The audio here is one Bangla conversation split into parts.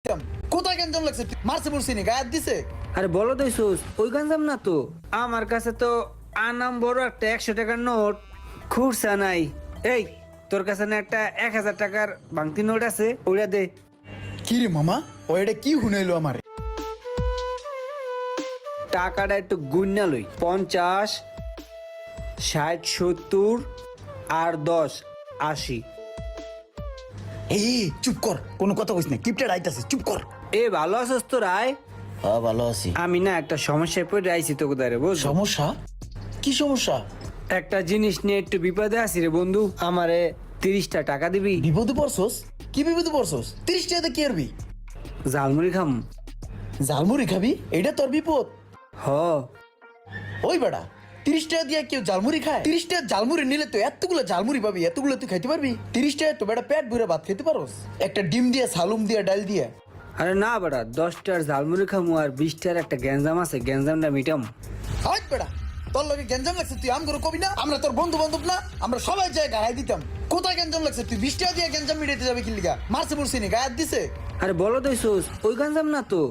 কোথায় গেঞ্জাম লাগছে? মারছে পড়ছি নি গায়ে দিছে? আরে বলো তো সুস, ওই গঞ্জাম না তো। আমার কাছে তো আনাম বড় একটা 100 টাকার নোট খুঁড়ছা নাই। এই তোর কাছে না একটা 1000 টাকার ভাঙতি নোট আছে? ওইটা দে। কি রে মামা, ও এটা কি হুনাইলো আমারে? টাকাটা একটু গুন্না লই। 50, 60, 70 আর 10, 80। এই চুপ কর, কোনো কথা কইস না, কিপটা আইতাছে, চুপ কর। এ ভালো আছিস তো রায়? হ্যাঁ ভালো আছি। আমি না একটা সমস্যায় পড়ে আইছি তো কোথায় রে বুঝ। সমস্যা? কি সমস্যা? একটা জিনিস নিয়ে একটু বিপদে আছি রে বন্ধু। আমারে 30টা টাকা দিবি? বিপদে পড়ছস? কি বিপদে পড়ছস? 30 টাকাতে কি করবি? ঝালমুড়ি খাম। ঝালমুড়ি খাবি? এটা তোর বিপদ? হ। ওই বেটা, 30 টাকা দিয়ে কেউ ঝালমুড়ি খায়? 30 টাকা ঝালমুড়ি নিলে তো এতগুলো ঝালমুড়ি পাবি, এতগুলো তুই খাইতে পারবি? 30 টাকা তো বেটা পেট ভরে ভাত খেতে পারোস, একটা ডিম দিয়ে, সালুম দিয়ে, ডাল দিয়ে। আরে না বেটা, 10টার ঝালমুড়ি খামু আর 20টার একটা গ্যাঞ্জাম আছে, গ্যাঞ্জামটা মিটাম। হাই বেটা, তোর লগে গেঞ্জাম লাগছে তুই আম করে কবি না? আমরা তোর বন্ধু বান্ধব না? আমরা সবাই যায় গায়ে দিতাম। কোথায় গেঞ্জাম লাগছে? তুই 20 টাকা দিয়ে গেঞ্জাম মিটাইতে যাবে কি লিগা? মারছে পড়ছি নি গায়ে দিছে? আরে বলো তো সুস, ওই গ্যাঞ্জাম না তো।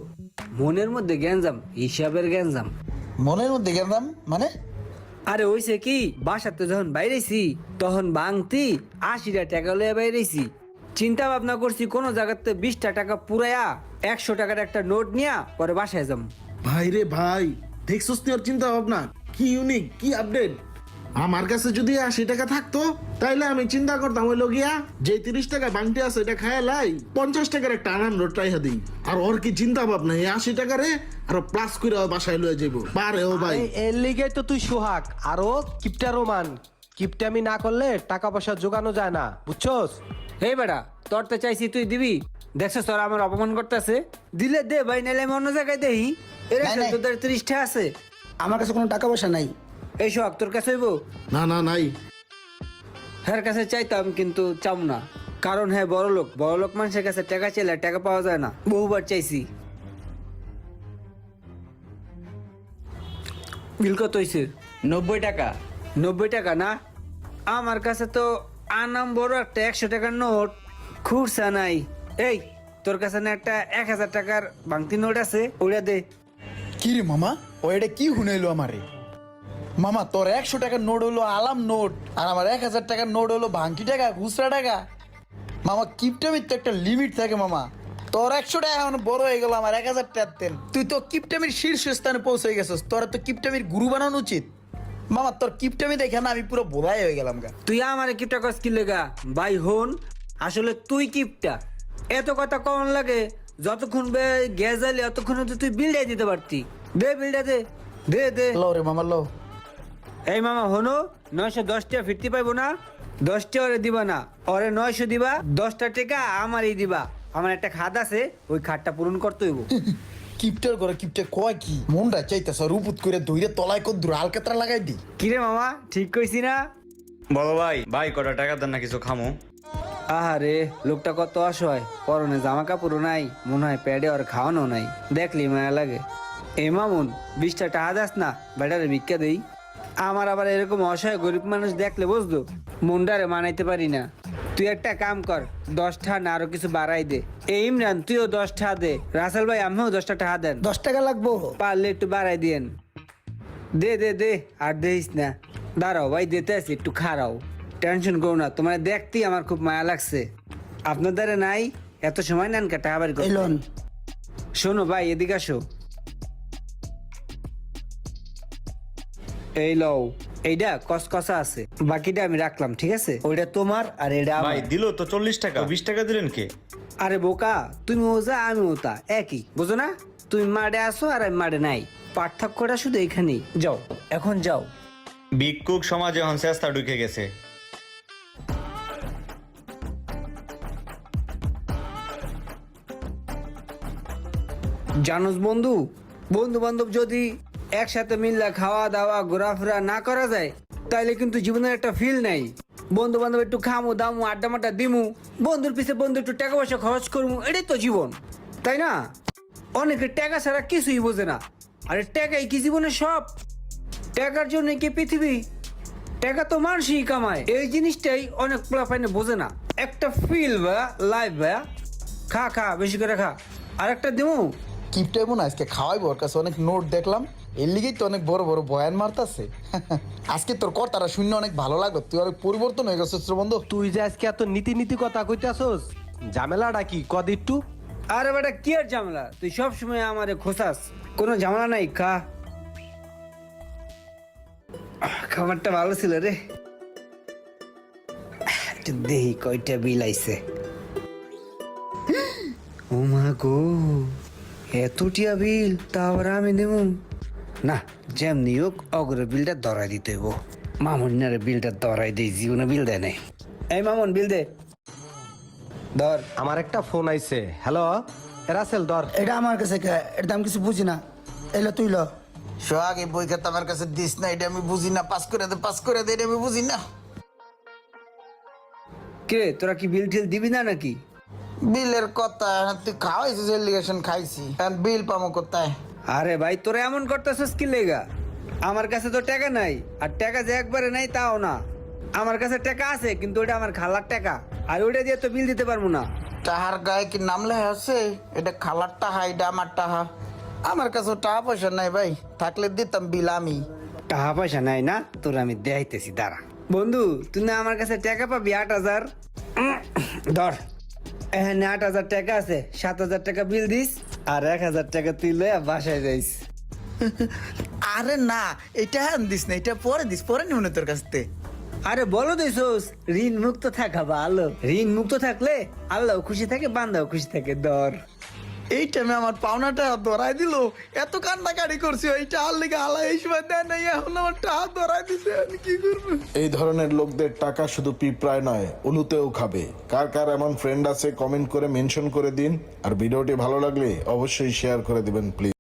মনের মধ্যে গ্যাঞ্জাম, হিসাবের গ্যাঞ্জাম। মনের মধ্যে গেঞ্জাম মানে? আরে ওইছে কি, বাসাতে যখন বাইরেছি তখন বাংতি 80টা টাকা লইয়া বাইরেছি। চিন্তা ভাবনা করছি কোন জায়গাতে 20টা টাকা পুরাইয়া 100 টাকার একটা নোট নিয়া পরে বাসায় যাম। ভাই রে ভাই, দেখছস তুই ওর চিন্তা ভাবনা কি ইউনিক, কি আপডেট। আমার কাছে যদি 80 টাকা থাকতো তাইলে আমি চিন্তা করতাম ওই লগিয়া যে 30 টাকা বাংটি আছে এটা খায় লাই 50 টাকার একটা আনাম নোট রাইহা দিই। আর ওর কি চিন্তা ভাবনা, এই 80 টাকারে আরো প্লাস করে বাসায় লয়ে যাবো পারে ও ভাই। এর লিগে তো তুই সোহাগ আরো কিপটা রোমান। কিপটামি না করলে টাকা পয়সা জোগানো যায় না, বুঝছস? এই বেটা, তোর তো চাইছি তুই দিবি, দেখছিস তোর আমার অপমান করতেছে। দিলে দে ভাই, নাইলে আমি অন্য জায়গায় দেই। এর নাই, নাই। তোদের 30টা আছে? আমার কাছে কোনো টাকা পয়সা নাই। এই সোহাগ তোর কাছে হইব? না না নাই। হ্যাঁ কাছে চাইতাম কিন্তু চাম না, কারণ হ্যাঁ বড় লোক মানুষের কাছে টাকা চাইলে টাকা পাওয়া যায় না। বহুবার চাইছি। বিল কত হয়েছে? 90 টাকা। 90 টাকা না? আমার কাছে তো আনাম বড় একটা 100 টাকার নোট খুঁড়ছা নাই। এই তোর কাছে না একটা 1000 টাকার ভাঙতি নোট আছে? ওটা দে। কি রে মামা, ও এটা কি হুনাইলো আমারে? মামা তোর 100 টাকার নোট হলো আলাম নোট, আর আমার 1000 টাকার নোট হলো ভাঙতি টাকা, খুচরা টাকা। মামা কিপটামির তো একটা লিমিট থাকে মামা। তোর 100 টাকা এখন বড় হয়ে গেল, আমার 1000 টাকা দেন। তুই তো কিপটামির শীর্ষস্থানে পৌঁছে গেছিস, তোর তো কিপটামির গুরু বানানো উচিত। মামা তোর কিপটামি দেখে না আমি পুরো বোধাই হয়ে গেলাম গা। তুই আমার কিপটা কস কি লেগা? ভাই হন, আসলে তুই কিপটা। এত কথা কম লাগে, যতক্ষণ গ্যাস জ্বালি অতক্ষণ তুই বিলটাই দিতে পারতি। দে বিলটা দে, দে দে। লো রে মামা লো। এই মামা হনো, 910 টাকা ফিরতে পাইবো না? 10 টাকা ওরে দিবা না, ওরে 900 দিবা, 10টা টাকা আমারই দিবা। আমার একটা খাত আছে, ওই খাতটা পূরণ করতে হইব। কিপটার করে কিপটা কয় কি? মনটা চাইতেছ রুপুত করে ধইরে তলায় কত দূর আলকাতরা লাগাই দি। কিরে মামা, ঠিক কইছি না? বলো ভাই, ভাই কটা টাকা দেন না কিছু খামো। আহারে, লোকটা কত অসহায়, পরনে জামা কাপড়ও নাই, মনে হয় প্যাডে আর খাওয়ানো নাই। দেখলি মায়া লাগে। এ মামুন, 20টা টাকা দাস না, বেটারে ভিক্ষা দেই। আমার আবার এরকম অসহায় গরিব মানুষ দেখলে বুঝলো মনটারে মানাইতে পারি না। তুই একটা কাম কর, 10টা না আরো কিছু বাড়াই দে। এই ইমরান তুইও 10টা দে, রাসেল ভাই আমিও 10টা টাকা দেন। 10 টাকা লাগবো? পারলে একটু বাড়াই দিয়েন। দে দে দে, আর দিস না। দাঁড়াও ভাই, দিতে আছি, একটু খারাও। টেনশন করো না, তোমার দেখতেই আমার খুব মায়া লাগছে। আপনার দ্বারা নাই, এত সময় নেন কে টাকা বাড়ি করতে? শোনো ভাই, এদিকে আসো। এই লও, এইটা কসকসা আছে, বাকিটা আমি রাখলাম, ঠিক আছে? ওইটা তোমার আর এটা ভাই আমার। দিল তো 40 টাকা, 20 টাকা দিলেন কে? আরে বোকা, তুমি ওজা আমি ওতা একই, বুঝো না? তুমি মাঠে আসো আর আমি মাঠে নাই, পার্থক্যটা শুধু এখানেই। যাও এখন যাও। ভিক্ষুক সমাজে এখন চেষ্টা ঢুকে গেছে। জানোস বন্ধু, বন্ধু বান্ধব যদি একসাথে মিললে খাওয়া দাওয়া ঘোরাফেরা না করা যায়, তাইলে কিন্তু জীবনের একটা ফিল নাই। বন্ধু বান্ধব একটু খামু দামু আড্ডা মাড্ডা দিমু, বন্ধুর পিছে বন্ধু একটু টাকা পয়সা খরচ করবো, এটাই তো জীবন, তাই না? অনেকে টাকা ছাড়া কিছুই বোঝে না। আরে টাকাই কি জীবনের সব? টাকার জন্য কি পৃথিবী? টাকা তো মানুষই কামায়, এই জিনিসটাই অনেক পোলাপাইনে বোঝে না। একটা ফিল বা লাইফ বা খা খা, বেশি করে খা। আর একটা দেবো। কিপটা এমন আজকে খাওয়াইবো, ওর কাছে অনেক নোট দেখলাম, এর লিগেই তো অনেক বড় বড় বয়ান মারতাছে। আজকে তোর কথাটা শুনে অনেক ভালো লাগলো, তুই অনেক পরিবর্তন হয়ে গেছিস রে বন্ধু। তুই যে আজকে এত নীতি নীতি কথা কইতাছস, ঝামেলাটা কি কদ একটু? আরে বেটা কি আর ঝামেলা, তুই সব সময় আমারে খোসাস, কোনো ঝামেলা নাই, খা। খাবারটা ভালো ছিল রে। একটু দেহি কয়টা বিল আইছে। ও মা গো, এতটিয়া বিল, তা আবার আমি দেব না? যেমনি হোক অগ্রে বিলটা ধরাই দিতে হইব। মামুনারে বিলটা ধরাই দিই, জীবনে বিল দেয় নাই। এই মামুন বিল দে, ধর। আমার একটা ফোন আইছে। হ্যালো রাসেল, ধর। এটা আমার কাছে এর দাম কিছু বুঝি না, এলে তুই ল। সোহাগ এই বই খাতা আমার কাছে দিস না, এটা আমি বুঝি না, পাস করে দে, এটা আমি বুঝি না। কে তোরা কি বিল টিল দিবি না নাকি? বিলের কথা তুই খাওয়াইছিস, এলিগেশন খাইছি, এখন বিল পামো কোথায়? আরে ভাই তোরা এমন করতেছিস কি লেগা? আমার কাছে তো টাকা নাই, আর টাকা যে একবারে নাই তাও না। আমার কাছে টাকা আছে, কিন্তু ওটা আমার খালার টাকা, আর ওইটা দিয়ে তো বিল দিতে পারবো না। টাহার গায়ে কি নাম লেখা আছে? এটা খালার টাহা, এটা আমার টাহা। আমার কাছে টাকা পয়সা নাই ভাই, থাকলে দিতাম বিল আমি। টাকা পয়সা নাই না তোর, আমি দেখাইতেছি দাঁড়া। বন্ধু তুই না আমার কাছে টাকা পাবি 8,000। ধর, এখানে 8,000 টাকা আছে, 7,000 টাকা বিল দিস, আর 1,000 টাকা তুই লয়ে বাসায় যাইস। আরে না, এটা দিস না, এটা পরে দিস, পরে নিব না তোর কাছ থেকে। আরে বলো দিছোস, ঋণ মুক্ত থাকা ভালো। ঋণ মুক্ত থাকলে আল্লাহ খুশি থাকে, বান্দাও খুশি থাকে। ধর। এই টাইমে আমার পাওনাটা ধরাই দিল, এত কান্নাকাটি করছি, এইটা আর লেগে আলা এই সময় দেয় নাই, এখন আমার টাকা ধরাই দিছে, আমি কি করবো? এই ধরনের লোকদের টাকা শুধু পিঁপড়ায় নয়, উলুতেও খাবে। কার কার এমন ফ্রেন্ড আছে কমেন্ট করে মেনশন করে দিন। আর ভিডিওটি ভালো লাগলে অবশ্যই শেয়ার করে দিবেন প্লিজ।